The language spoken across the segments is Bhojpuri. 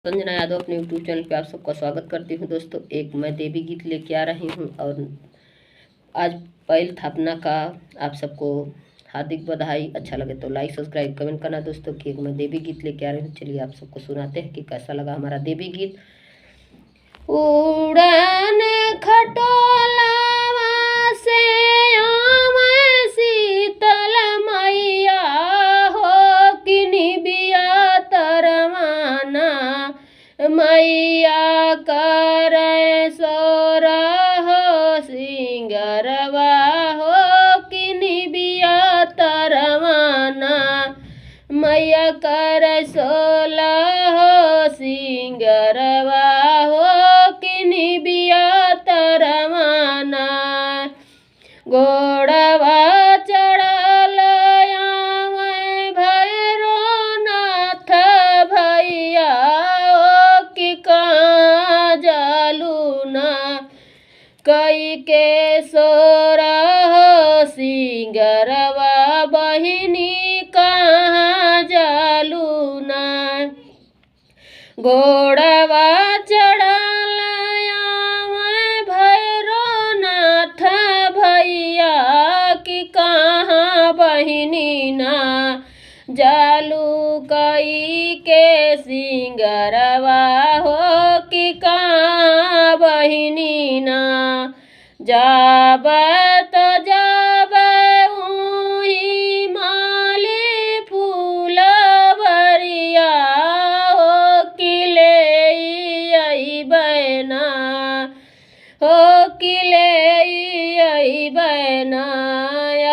संजना यादव अपने यूट्यूब चैनल पे आप सबका स्वागत करती हूँ। दोस्तों, एक मैं देवी गीत लेके आ रही हूँ और आज पहल स्थापना का आप सबको हार्दिक बधाई। अच्छा लगे तो लाइक सब्सक्राइब कमेंट करना दोस्तों कि एक मैं देवी गीत लेके आ रही हूँ। चलिए आप सबको सुनाते हैं कि कैसा लगा हमारा देवी गीत। उड़ान खटोलावा से आवे शीतल मैया हो कि निबिया तरवाना मैया करे सोरह सिंगरवा हो कि निबिया तरवाना मैया करे सोलह सिंगरवा हो कि निबिया तरवाना घोड़वा चढ़ल आवे भैरवनाथ भैया ओ कि कहाँ जालू ना कई के सोरह सिंगरवा बहिनी कहाँ जालू ना घोड़वा चढ़ल आवे भैरवनाथ भैया कि कहाँ बहिनी ना जालू कई के सिंगरवा हो कि कहाँ बहिनी ना जाब तो जाब उही माली फूल बरिया हो कि ले अइबैना हो कि ले अइबैना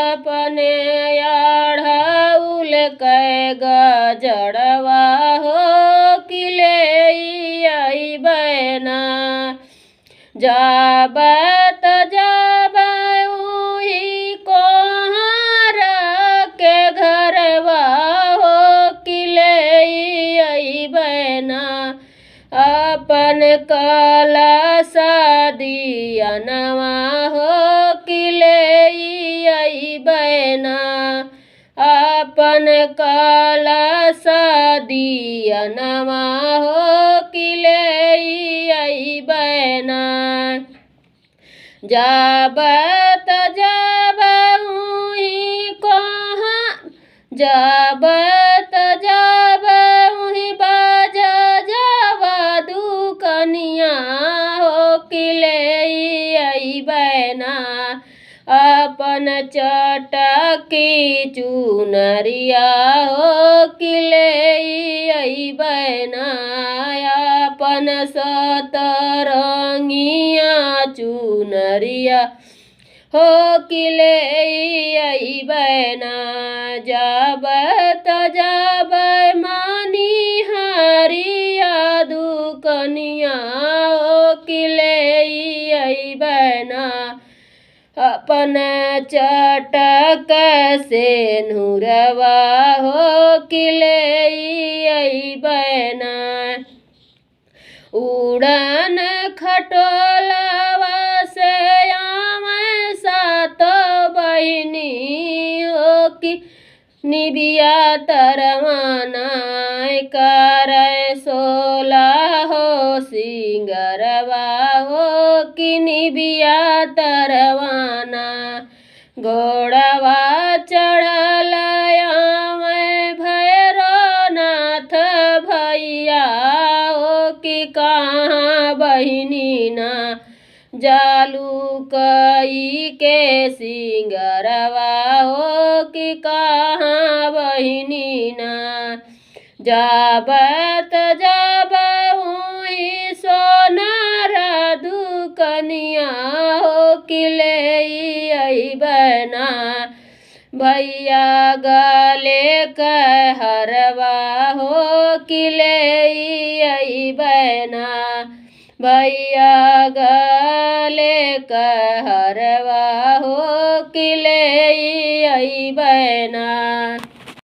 अपने अढ़उल कै गजड़वा हो कि ले अइबैना जाब तो जाब उही कोहर के घरवा हो कि ले अइबैना अपन कलश दियनवा हो कि ले अइबैना अपन कलश दियनवा हो कि ले अइबैना जाब तो जाब उही कहाँ जाब तो जाब उही बाजा जावा दुकनिया हो कि ले अइबैना अपन चटकी चुनरिया हो कि ले अइबैना अपन सतरंगिया चुनरिया हो कि ले अइबैना जाब तो जाब मानी हरिया दुकनिया हो कि ले अइबैना अपन चटक से नूरवा हो कि ले अइबैना उड़न खटोलावा से आवे सात बहिनी हो कि निबिया तरवाना करे सोलह हो सिंगरवा हो कि निबिया तरवाना घोड़वा चढ़ल आवे भैरवनाथ भैया हो कि कहाँ बहिनी ना जालू कई के सिंगरवा हो कि कहाँ बहिनी ना जाब तो जाब उही सोनार दुकनिया हो कि ले अइबैना भैया गले कहरवा हो कि ले अइबैना भैया गले कहरवा हो कि ले अइबैना।